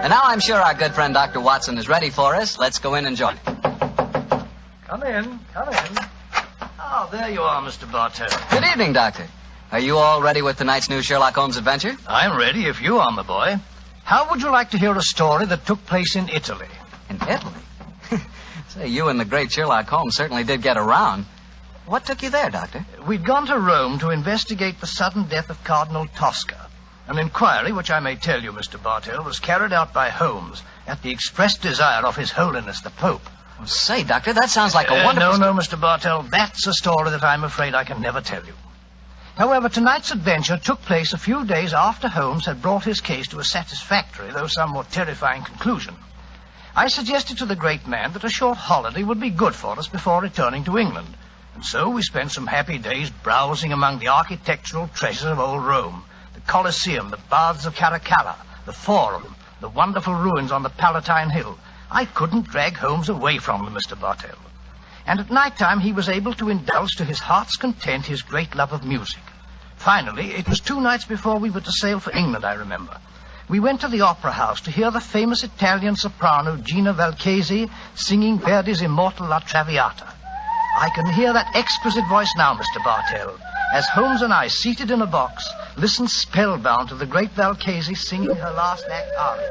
And now I'm sure our good friend Dr. Watson is ready for us. Let's go in and join him. Come in. Oh, there you are, Mr. Bartell. Good evening, Doctor. Are you all ready with tonight's new Sherlock Holmes adventure? I'm ready if you are, my boy. How would you like to hear a story that took place in Italy? In Italy? Say, you and the great Sherlock Holmes certainly did get around. What took you there, Doctor? We'd gone to Rome to investigate the sudden death of Cardinal Tosca. An inquiry, which I may tell you, Mr. Bartell, was carried out by Holmes at the express desire of His Holiness the Pope. Well, say, Doctor, that sounds like a wonderful... No, Mr. Bartell, that's a story that I'm afraid I can never tell you. However, tonight's adventure took place a few days after Holmes had brought his case to a satisfactory, though somewhat terrifying conclusion. I suggested to the great man that a short holiday would be good for us before returning to England. And so we spent some happy days browsing among the architectural treasures of old Rome. The Colosseum, the Baths of Caracalla, the Forum, the wonderful ruins on the Palatine Hill. I couldn't drag Holmes away from them, Mr. Bartell. And at night time he was able to indulge to his heart's content his great love of music. Finally, it was 2 nights before we were to sail for England, I remember. We went to the opera house to hear the famous Italian soprano Gina Valchesi singing Verdi's immortal La Traviata. I can hear that exquisite voice now, Mr. Bartell, as Holmes and I, seated in a box, listened spellbound to the great Valchesi singing her last act aria.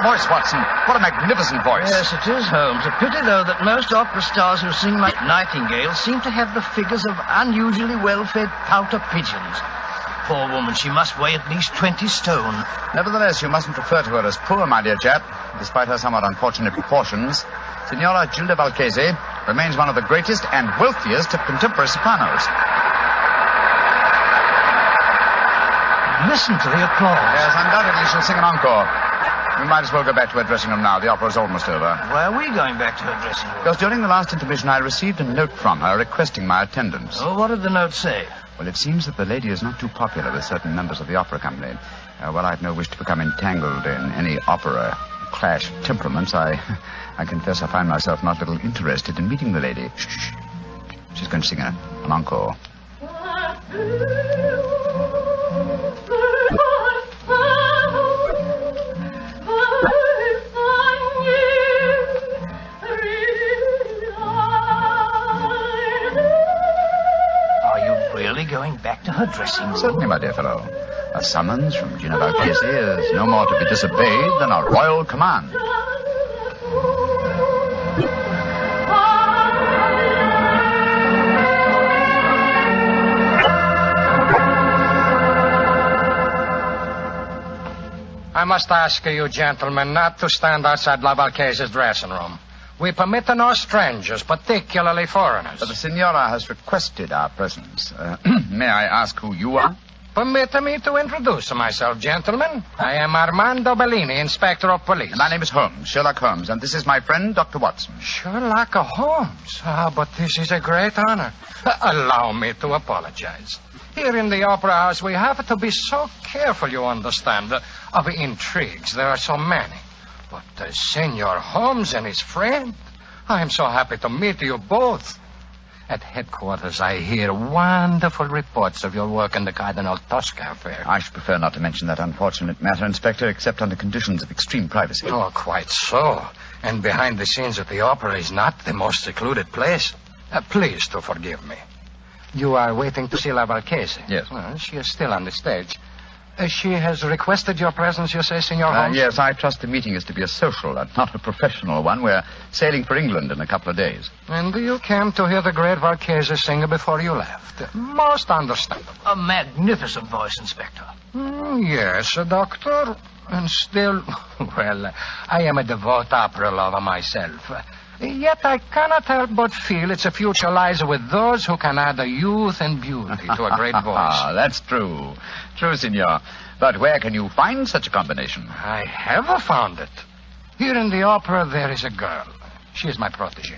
Voice, Watson. What a magnificent voice. Yes, it is, Holmes. A pity, though, that most opera stars who sing like Nightingale seem to have the figures of unusually well-fed pouter pigeons. Poor woman, she must weigh at least 20 stone. Nevertheless, you mustn't refer to her as poor, my dear chap. Despite her somewhat unfortunate proportions, Signora Gilda Valchesi remains one of the greatest and wealthiest of contemporary sopranos. Listen to the applause. Yes, undoubtedly she'll sing an encore. We might as well go back to her dressing room now. The opera's almost over. Why are we going back to her dressing room? Because during the last intermission, I received a note from her requesting my attendance. Oh, what did the note say? Well, it seems that the lady is not too popular with certain members of the opera company. Well, I've no wish to become entangled in any opera clash of temperaments. I confess I find myself not a little interested in meeting the lady. Shh. She's going to sing an encore. Going back to her dressing room? Certainly, my dear fellow. A summons from Gina Valchesi is no more to be disobeyed than a royal command. I must ask you, gentlemen, not to stand outside La Valchesi's dressing room. We permit no strangers, particularly foreigners. But the Signora has requested our presence. May I ask who you are? Permit me to introduce myself, gentlemen. I am Armando Bellini, Inspector of Police. My name is Holmes, Sherlock Holmes, and this is my friend, Dr. Watson. Sherlock Holmes? But this is a great honor. Allow me to apologize. Here in the Opera House, we have to be so careful, you understand, of intrigues. There are so many. But Senor Holmes and his friend, I am so happy to meet you both. At headquarters, I hear wonderful reports of your work in the Cardinal Tosca affair. I should prefer not to mention that unfortunate matter, Inspector, except under conditions of extreme privacy. Oh, quite so. And behind the scenes at the opera is not the most secluded place. Please to forgive me. You are waiting to see La Valchesi? Yes. Well, she is still on the stage. She has requested your presence, you say, Senor Holmes? Yes, I trust the meeting is to be a social and not a professional one. We're sailing for England in a couple of days. And you came to hear the great Valchesi sing before you left. Most understandable. A magnificent voice, Inspector. Yes, Doctor. And still, well, I am a devout opera lover myself. Yet I cannot help but feel its future lies with those who can add a youth and beauty to a great voice. That's true. True, Signor. But where can you find such a combination? I have found it. Here in the opera, there is a girl. She is my protégée.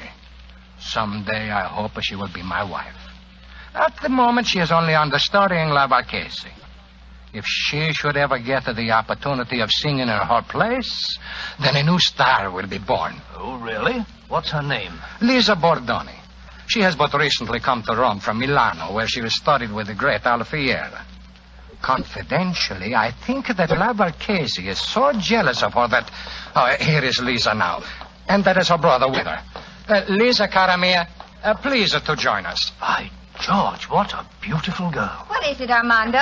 Someday, I hope she will be my wife. At the moment, she is only understudying La Marchese. If she should ever get the opportunity of singing in her place, then a new star will be born. Oh, really? What's her name? Lisa Bordoni. She has but recently come to Rome from Milano, where she was studied with the great Alfieri. Confidentially, I think that La Marchese is so jealous of her that... Oh, here is Lisa now. And that is her brother with her. Lisa, cara mia, please to join us. By George, what a beautiful girl. What is it, Armando?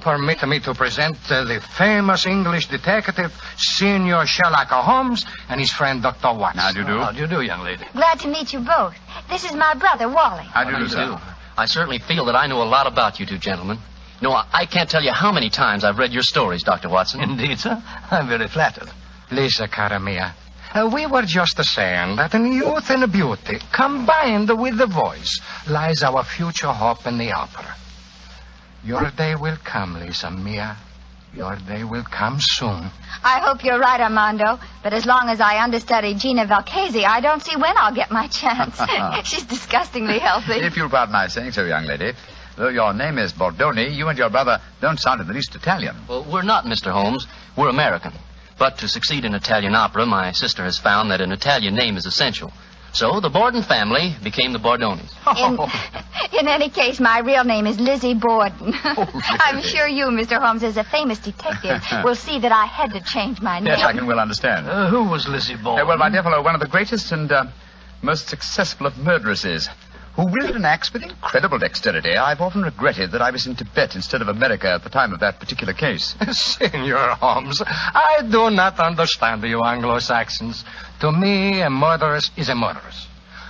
Permit me to present the famous English detective, Senior Sherlock Holmes, and his friend, Dr. Watson. How do you do? How do you do, young lady? Glad to meet you both. This is my brother, Wally. How do you do, sir? I certainly feel that I know a lot about you two gentlemen. No, I can't tell you how many times I've read your stories, Dr. Watson. Indeed, sir. I'm very flattered. Lisa, cara mia, we were just saying that in youth and beauty, combined with the voice, lies our future hope in the opera. Your day will come, Lisa mia. Your day will come soon. I hope you're right, Armando. But as long as I understudy Gina Valchese, I don't see when I'll get my chance. She's disgustingly healthy. If you'll pardon my saying so, young lady, though your name is Bordoni, you and your brother don't sound in the least Italian. Well, we're not, Mr. Holmes. We're American. But to succeed in Italian opera, my sister has found that an Italian name is essential. So the Borden family became the Bordonis. In any case, my real name is Lizzie Borden. Lizzie. I'm sure you, Mr. Holmes, as a famous detective, will see that I had to change my name. Yes, I can well understand. Who was Lizzie Borden? Well, my dear fellow, one of the greatest and most successful of murderesses, who wielded an axe with incredible dexterity. I've often regretted that I was in Tibet instead of America at the time of that particular case. Senor Holmes, I do not understand you Anglo-Saxons. To me, a murderess is a murderess.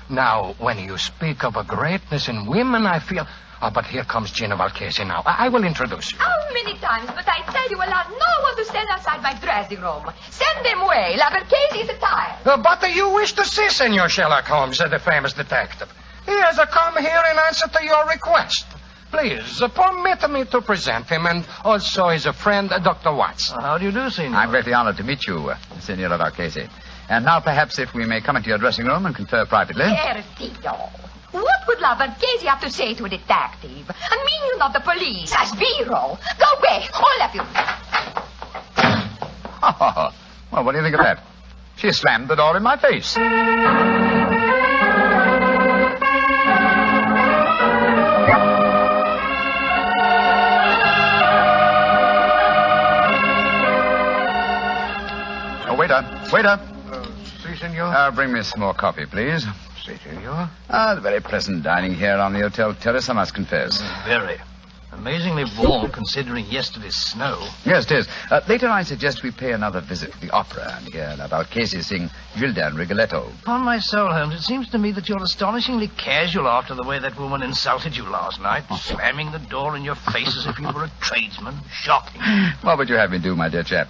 Now, when you speak of a greatness in women, I feel... Oh, but here comes Gina Valchese now. I will introduce you. How many times must I tell you allow no one to stand outside my dressing room? Send them away. La Marchese is tired. But you wish to see Senor Sherlock Holmes, the famous detective. He has come here in answer to your request. Please, permit me to present him, and also his friend, Dr. Watson. How do you do, Senor? I'm greatly honored to meet you, Senora Valchese. And now, perhaps, if we may come into your dressing room and confer privately. Perfido. What would La Marchese have to say to a detective? A minion of the police, a sbirro. Go away, all of you. Well, what do you think of that? She slammed the door in my face. Waiter. Si, senor. Bring me some more coffee, please. Si, senor. The very pleasant dining here on the hotel terrace, I must confess. Very. Amazingly warm, considering yesterday's snow. Yes, it is. Later, I suggest we pay another visit to the opera and hear La Valchese sing Gilda and Rigoletto. Upon my soul, Holmes, it seems to me that you're astonishingly casual after the way that woman insulted you last night, slamming the door in your face as if you were a tradesman. Shocking. What would you have me do, my dear chap?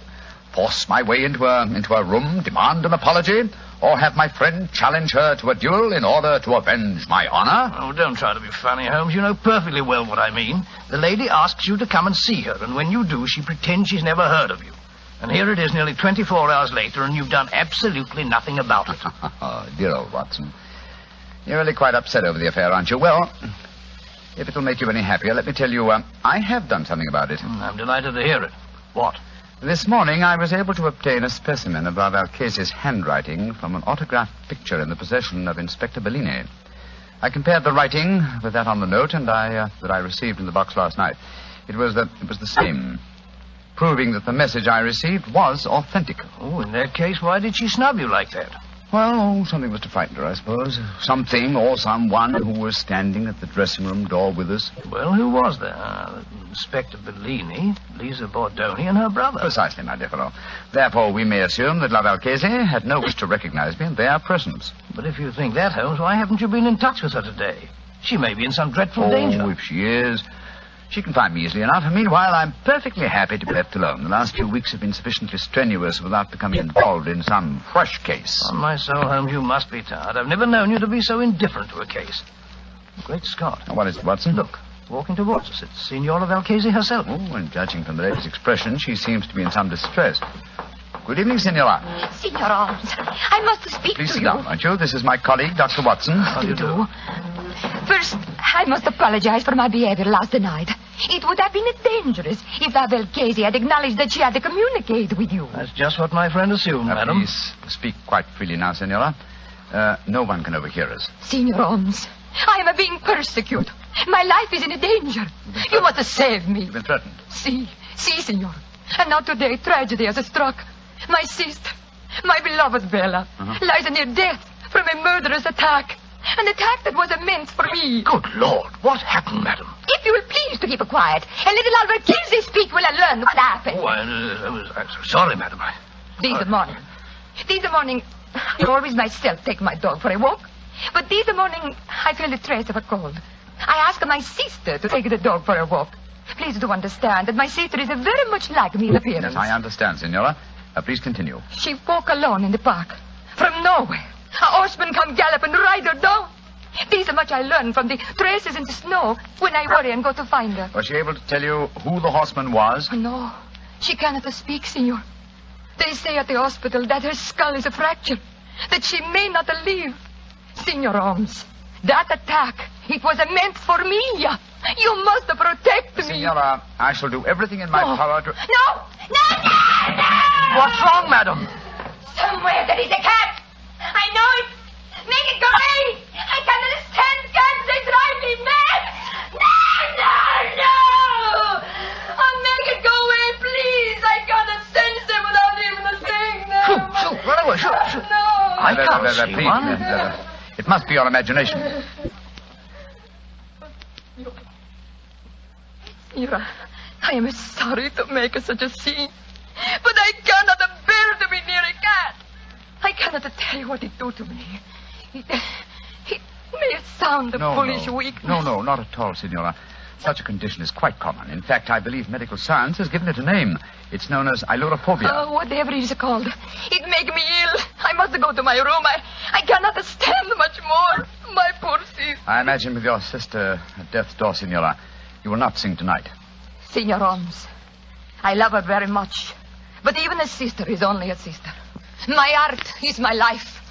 Force my way into a room, demand an apology, or have my friend challenge her to a duel in order to avenge my honor? Oh, don't try to be funny, Holmes. You know perfectly well what I mean. The lady asks you to come and see her, and when you do, she pretends she's never heard of you. And here it is nearly 24 hours later, and you've done absolutely nothing about it. Oh, dear old Watson. You're really quite upset over the affair, aren't you? Well, if it'll make you any happier, let me tell you, I have done something about it. I'm delighted to hear it. What? This morning, I was able to obtain a specimen of La Valchese's handwriting from an autographed picture in the possession of Inspector Bellini. I compared the writing with that on the note that I received in the box last night. It was the same, proving that the message I received was authentic. Oh, in that case, why did she snub you like that? Well, something was to frighten her, I suppose. Something or someone who was standing at the dressing room door with us. Well, who was there? Inspector Bellini, Lisa Bordoni, and her brother. Precisely, my dear fellow. Therefore, we may assume that La Valchese had no wish to recognize me in their presence. But if you think that, Holmes, why haven't you been in touch with her today? She may be in some dreadful danger. Oh, if she is, she can find me easily enough. And meanwhile, I'm perfectly happy to be left alone. The last few weeks have been sufficiently strenuous without becoming involved in some fresh case. On my soul, Holmes, you must be tired. I've never known you to be so indifferent to a case. Great Scott. What is it, Watson? Look, walking towards us. It's Signora Valchese herself. Oh, and judging from the lady's expression, she seems to be in some distress. Good evening, Signora. Signor Holmes, I must speak Please to sit you. down, won't you? This is my colleague, Dr. Watson. How do you do? First, I must apologize for my behavior last night. It would have been dangerous if La Valchese had acknowledged that she had to communicate with you. That's just what my friend assumed, madam. Please speak quite freely now, Senora. No one can overhear us. Signor Holmes, I am being persecuted. My life is in danger. You must save me. You've been threatened. Si, signor. And now today, tragedy has struck. My sister, my beloved Bella, lies near death from a murderous attack. An attack that was meant for me. Good Lord, what happened, madam? If you will please to keep quiet, and let the Valchese speak, will I learn what happened. Oh, I'm sorry, madam. This morning, I always myself take my dog for a walk. But this morning, I feel the trace of a cold. I ask my sister to take the dog for a walk. Please do understand that my sister is very much like me in appearance. Yes, I understand, Senora. Please continue. She walk alone in the park. From nowhere, a horseman come gallop and ride her down. This much I learned from the traces in the snow when I worry and go to find her. Was she able to tell you who the horseman was? No, she cannot speak, senor. They say at the hospital that her skull is fractured, that she may not live. Senor Holmes, that attack, it was meant for me. You must protect me. Senora, I shall do everything in my power to... No! What's wrong, madam? Somewhere there is a cat. I know it. Make it go away. I cannot stand cats. They drive me mad. No. Oh, make it go away, please. I cannot sense them without even seeing them. Shoot, run away, shoot. No. I can't see please, one. It must be your imagination. Senora, I am sorry to make such a scene, but I cannot bear to be near a cat. I cannot tell you what it do to me. It may sound foolish weakness. No, not at all, Senora. Such a condition is quite common. In fact, I believe medical science has given it a name. It's known as ailurophobia. Oh, whatever it is called. It make me ill. I must go to my room. I cannot stand much more. My poor sister. I imagine with your sister at death's door, Senora, you will not sing tonight. Senor Holmes, I love her very much. But even a sister is only a sister. My art is my life.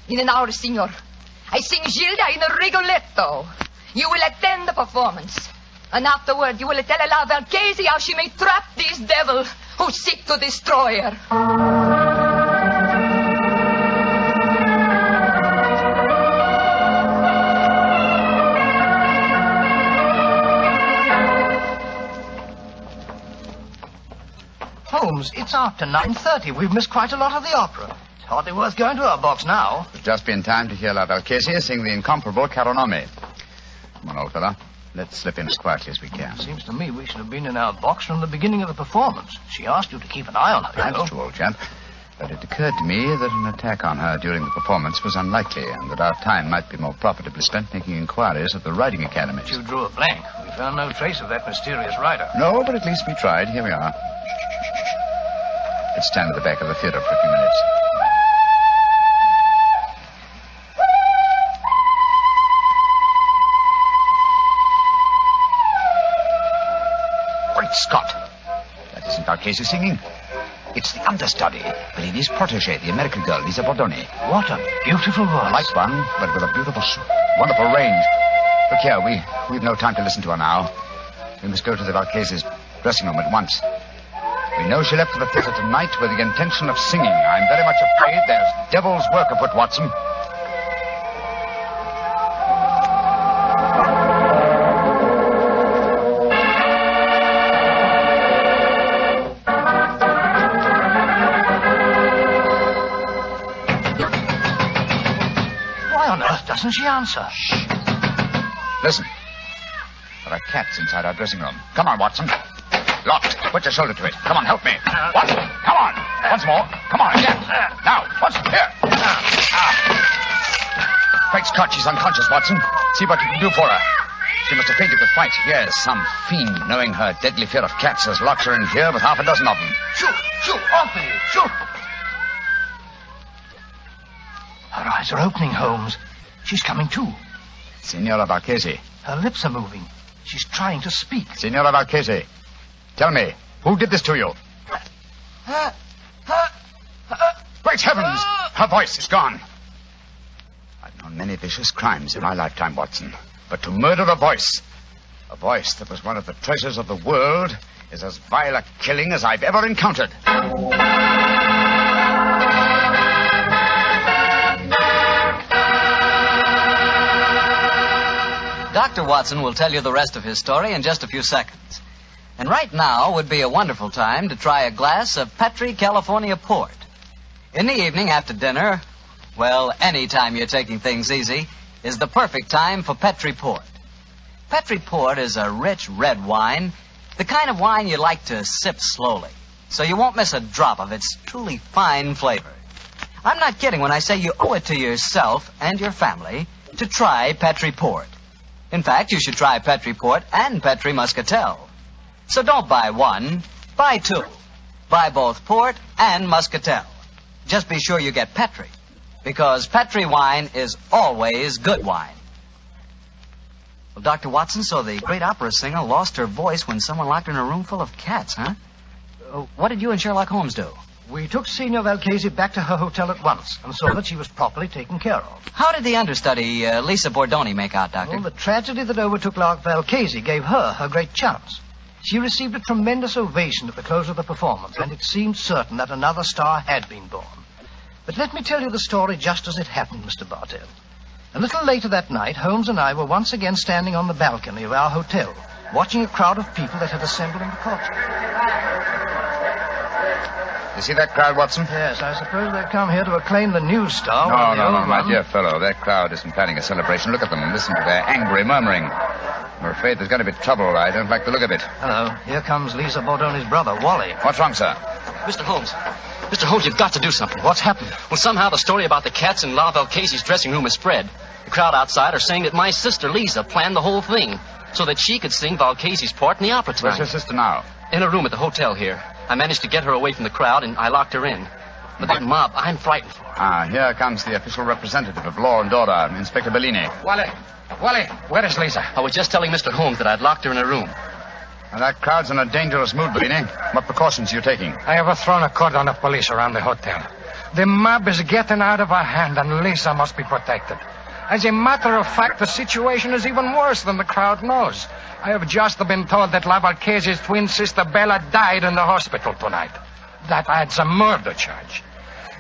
In an hour, senor, I sing Gilda in a Rigoletto. You will attend the performance. And afterward, you will tell La Valchese how she may trap this devil who seek to destroy her. Holmes, it's after 9:30. We've missed quite a lot of the opera. It's hardly worth going to our box now. We've just been time to hear La Valchese sing the incomparable Caro Nome. Come on, old fella. Let's slip in as quietly as we can. Seems to me we should have been in our box from the beginning of the performance. She asked you to keep an eye on her, you know. That's true, old chap. But it occurred to me that an attack on her during the performance was unlikely, and that our time might be more profitably spent making inquiries at the riding academies. You drew a blank. We found no trace of that mysterious rider. No, but at least we tried. Here we are. Let's stand at the back of the theater for a few minutes. Great Scott! That isn't Valchese singing. It's the understudy, Bellini's protege, the American girl, Lisa Bordoni. What a beautiful voice. A light one, but with a beautiful, wonderful range. Look here, we've no time to listen to her now. We must go to the Valchese's dressing room at once. We know she left for the theater tonight with the intention of singing. I'm very much afraid there's devil's work afoot, Watson. Why on earth doesn't she answer? Shh. Listen. There are cats inside our dressing room. Come on, Watson. Locked. Put your shoulder to it. Come on, help me. Watson, come on. Once more. Come on, again. Now, Watson, here. Great Scott, she's unconscious, Watson. See what you can do for her. She must have fainted with fright. Yes, some fiend, knowing her deadly fear of cats, has locked her in here with half a dozen of them. Shoot, off with you, shoot. Her eyes are opening, Holmes. She's coming to. Signora Valchese. Her lips are moving. She's trying to speak. Signora Valchese. Tell me, who did this to you? Great heavens! Her voice is gone. I've known many vicious crimes in my lifetime, Watson. But to murder a voice that was one of the treasures of the world, is as vile a killing as I've ever encountered. Dr. Watson will tell you the rest of his story in just a few seconds. And right now would be a wonderful time to try a glass of Petri California port. In the evening after dinner, well, any time you're taking things easy, is the perfect time for Petri port. Petri port is a rich red wine, the kind of wine you like to sip slowly, so you won't miss a drop of its truly fine flavor. I'm not kidding when I say you owe it to yourself and your family to try Petri port. In fact, you should try Petri port and Petri muscatel. So don't buy one, buy two. Buy both port and muscatel. Just be sure you get Petri, because Petri wine is always good wine. Well, Dr. Watson, so the great opera singer lost her voice when someone locked her in a room full of cats, huh? What did you and Sherlock Holmes do? We took Signor Valchese back to her hotel at once and saw that she was properly taken care of. How did the understudy, Lisa Bordoni, make out, Doctor? Well, the tragedy that overtook La Valchese gave her great chance. She received a tremendous ovation at the close of the performance, and it seemed certain that another star had been born. But let me tell you the story just as it happened, Mr. Bartell. A little later that night, Holmes and I were once again standing on the balcony of our hotel, watching a crowd of people that had assembled in the courtyard. You see that crowd, Watson? Yes, I suppose they've come here to acclaim the new star. No, my dear fellow. That crowd isn't planning a celebration. Look at them and listen to their angry murmuring. I'm afraid there's going to be trouble. I don't like the look of it. Hello. Here comes Lisa Bordoni's brother, Wally. What's wrong, sir? Mr. Holmes. Mr. Holmes, you've got to do something. What's happened? Well, somehow the story about the cats in La Valchese's dressing room has spread. The crowd outside are saying that my sister, Lisa, planned the whole thing so that she could sing Valchese's part in the opera tonight. Where's your sister now? In a room at the hotel here. I managed to get her away from the crowd, and I locked her in. But that mob, I'm frightened for her. Here comes the official representative of law and order, Inspector Bellini. Wally, where is Lisa? I was just telling Mr. Holmes that I'd locked her in a room. Now, that crowd's in a dangerous mood, Bellini. What precautions are you taking? I have thrown a cordon of police around the hotel. The mob is getting out of our hand, and Lisa must be protected. As a matter of fact, the situation is even worse than the crowd knows. I have just been told that La Valchese's twin sister Bella died in the hospital tonight. That adds a murder charge.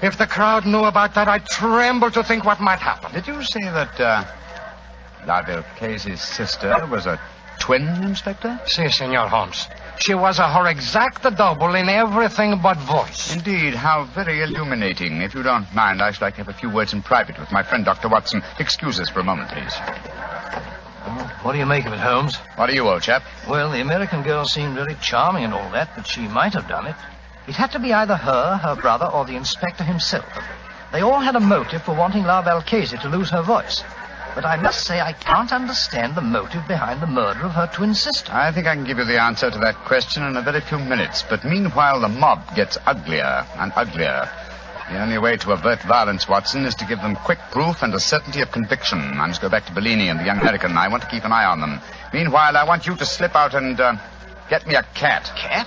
If the crowd knew about that, I'd tremble to think what might happen. Did you say that La Valchese's sister was a twin, Inspector? Si, Senor Holmes. She was her exact double in everything but voice. Indeed, how very illuminating. If you don't mind, I should like to have a few words in private with my friend, Dr. Watson. Excuse us for a moment, please. What do you make of it, Holmes? What are you, old chap? Well, the American girl seemed very charming and all that, but she might have done it. It had to be either her brother, or the inspector himself. They all had a motive for wanting La Valchese to lose her voice. But I must say I can't understand the motive behind the murder of her twin sister. I think I can give you the answer to that question in a very few minutes. But meanwhile, the mob gets uglier and uglier. The only way to avert violence, Watson, is to give them quick proof and a certainty of conviction. I must go back to Bellini and the young American. I want to keep an eye on them. Meanwhile, I want you to slip out and get me a cat. Cat?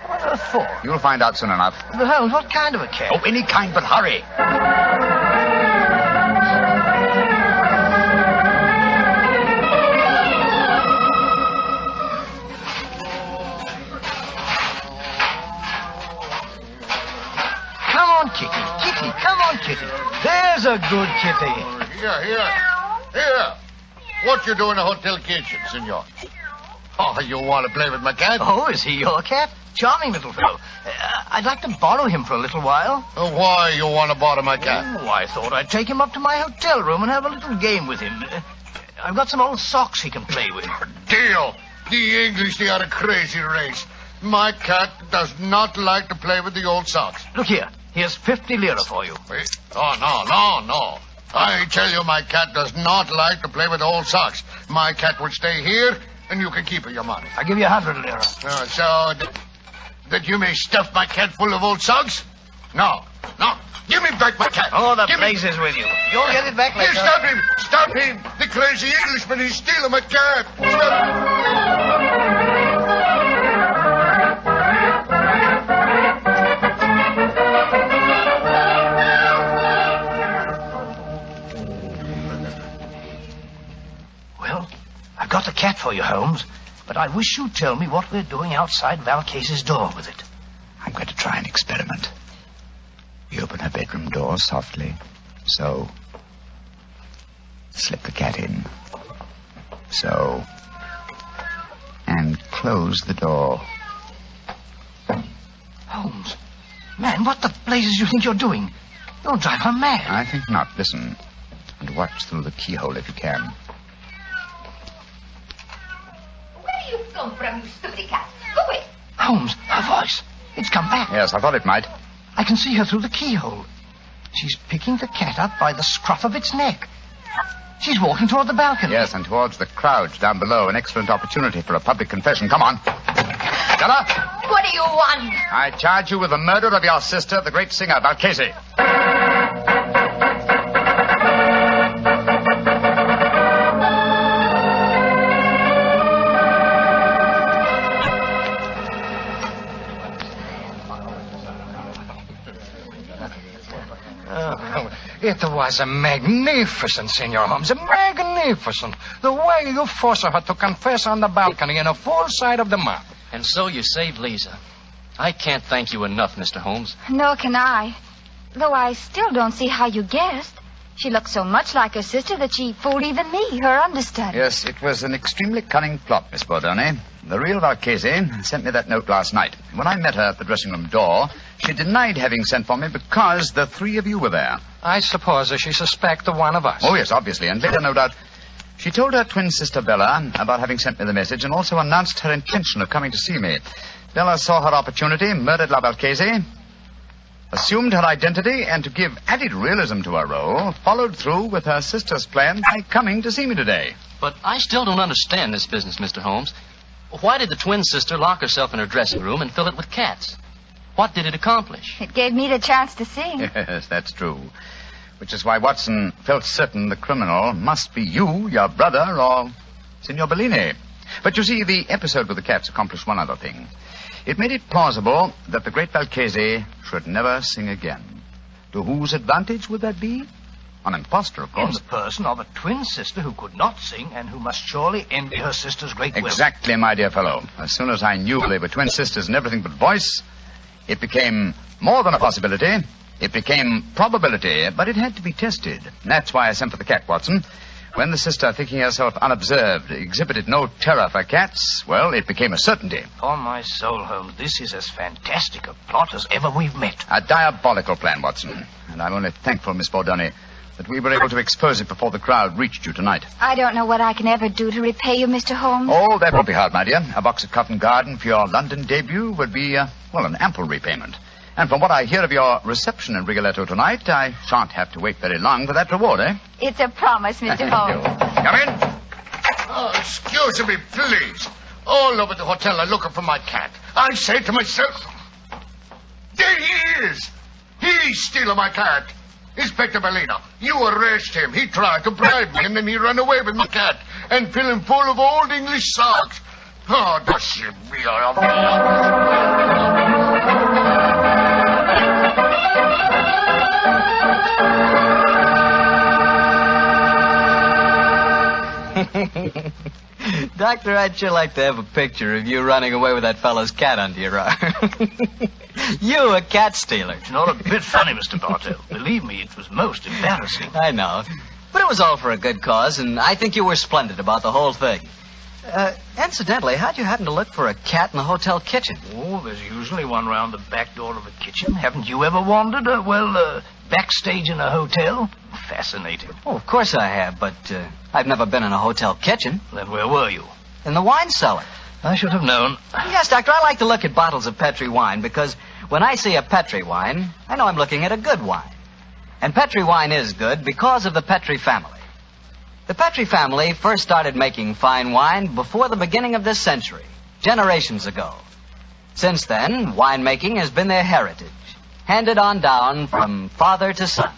What on earth for? You'll find out soon enough. But Holmes, what kind of a cat? Oh, any kind, but hurry. Kitty, come on, Kitty. There's a good kitty. Here. What you do in the hotel kitchen, senor? Oh, you want to play with my cat? Oh, is he your cat? Charming little fellow. I'd like to borrow him for a little while. Why you want to borrow my cat? Oh, I thought I'd take him up to my hotel room and have a little game with him. I've got some old socks he can play with. Deal. The English, they are a crazy race. My cat does not like to play with the old socks. Look here. Here's 50 lira for you. Wait. Oh, no. I tell you, my cat does not like to play with old socks. My cat will stay here, and you can keep your money. I'll give you 100 lira. So that you may stuff my cat full of old socks? No. Give me back my cat. Oh, the place is with you. You'll get it back later. Stop him. The crazy Englishman, he's stealing my cat. Stop. Holmes, but I wish you'd tell me what we're doing outside Valcase's door with it. I'm going to try an experiment. You open her bedroom door softly. So. Slip the cat in. So. And close the door. Holmes, man, what the blazes do you think you're doing? You'll drive her mad. I think not. Listen. And watch through the keyhole if you can. Where do you come from, you stupid cat? Go away. Holmes, her voice. It's come back. Yes, I thought it might. I can see her through the keyhole. She's picking the cat up by the scruff of its neck. She's walking toward the balcony. Yes, and towards the crowd down below. An excellent opportunity for a public confession. Come on. Stella? What do you want? I charge you with the murder of your sister, the great singer, Valcase. It was a magnificent, Senor Holmes. Magnificent. The way you forced her to confess on the balcony in a full sight of the mob. And so you saved Lisa. I can't thank you enough, Mr. Holmes. Nor can I. Though I still don't see how you guessed. She looked so much like her sister that she fooled even me, her understudy. Yes, it was an extremely cunning plot, Miss Bordone. The real Valcase sent me that note last night. When I met her at the dressing room door, she denied having sent for me because the three of you were there. I suppose that she suspected one of us. Oh, yes, obviously. And later, no doubt, she told her twin sister Bella about having sent me the message and also announced her intention of coming to see me. Bella saw her opportunity, murdered La Valcase, assumed her identity, and to give added realism to her role, followed through with her sister's plan by coming to see me today. But I still don't understand this business, Mr. Holmes. Why did the twin sister lock herself in her dressing room and fill it with cats? What did it accomplish? It gave me the chance to sing. Yes, that's true. Which is why Watson felt certain the criminal must be you, your brother, or Signor Bellini. But you see, the episode with the cats accomplished one other thing. It made it plausible that the great Valcase should never sing again. To whose advantage would that be? An impostor, of course. In the person of a twin sister who could not sing and who must surely envy her sister's great will. Exactly, my dear fellow. As soon as I knew they were twin sisters and everything but voice, it became more than a possibility. It became probability, but it had to be tested. That's why I sent for the cat, Watson. When the sister, thinking herself unobserved, exhibited no terror for cats, well, it became a certainty. Upon my soul, Holmes, this is as fantastic a plot as ever we've met. A diabolical plan, Watson. And I'm only thankful, Miss Bordone, that we were able to expose it before the crowd reached you tonight. I don't know what I can ever do to repay you, Mr. Holmes. Oh, that won't be hard, my dear. A box of Covent Garden for your London debut would be, an ample repayment. And from what I hear of your reception in Rigoletto tonight, I shan't have to wait very long for that reward, eh? It's a promise, Mr. Holmes. Come in. Oh, excuse me, please. All over the hotel are looking for my cat. I say to myself, there he is. He's stealing my cat. Inspector Bellino, you arrest him. He tried to bribe me, and then he ran away with my cat and fill him full of old English socks. Oh, does she be Doctor, I'd sure like to have a picture of you running away with that fellow's cat under your arm. You, a cat stealer. It's not a bit funny, Mr. Bartell. Believe me, it was most embarrassing. I know. But it was all for a good cause, and I think you were splendid about the whole thing. Incidentally, how'd you happen to look for a cat in the hotel kitchen? Oh, there's usually one round the back door of a kitchen. Haven't you ever wandered, backstage in a hotel? Fascinating. Oh, of course I have, but I've never been in a hotel kitchen. Then where were you? In the wine cellar. I should have known. Yes, Doctor, I like to look at bottles of Petri wine because when I see a Petri wine, I know I'm looking at a good wine. And Petri wine is good because of the Petri family. The Petri family first started making fine wine before the beginning of this century, generations ago. Since then, winemaking has been their heritage, handed on down from father to son.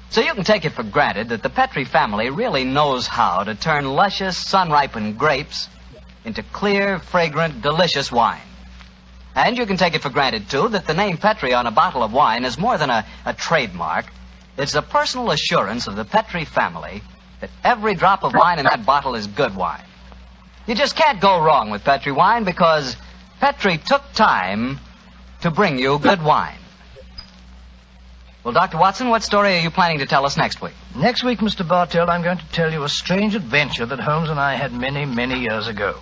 So you can take it for granted that the Petri family really knows how to turn luscious, sun-ripened grapes into clear, fragrant, delicious wine. And you can take it for granted, too, that the name Petri on a bottle of wine is more than a trademark. It's a personal assurance of the Petri family that every drop of wine in that bottle is good wine. You just can't go wrong with Petri wine because Petri took time to bring you good wine. Well, Dr. Watson, what story are you planning to tell us next week? Next week, Mr. Bartell, I'm going to tell you a strange adventure that Holmes and I had many, many years ago.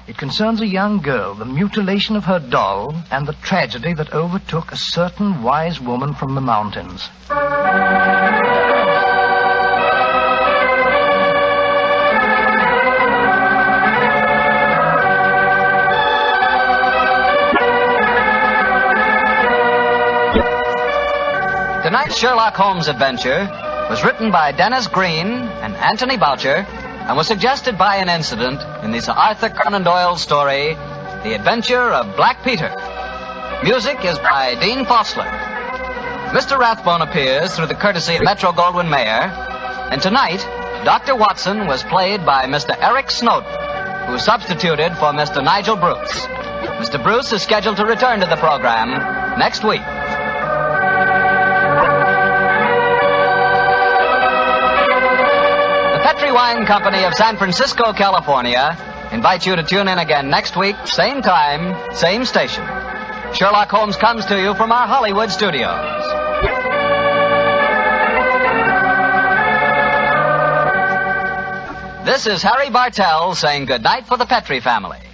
It concerns a young girl, the mutilation of her doll, and the tragedy that overtook a certain wise woman from the mountains. Tonight's Sherlock Holmes adventure was written by Dennis Green and Anthony Boucher and was suggested by an incident in the Sir Arthur Conan Doyle story, The Adventure of Black Peter. Music is by Dean Fossler. Mr. Rathbone appears through the courtesy of Metro-Goldwyn-Mayer, and tonight, Dr. Watson was played by Mr. Eric Snowden, who substituted for Mr. Nigel Bruce. Mr. Bruce is scheduled to return to the program next week. Petri Wine Company of San Francisco, California, invites you to tune in again next week, same time, same station. Sherlock Holmes comes to you from our Hollywood studios. This is Harry Bartell saying goodnight for the Petri family.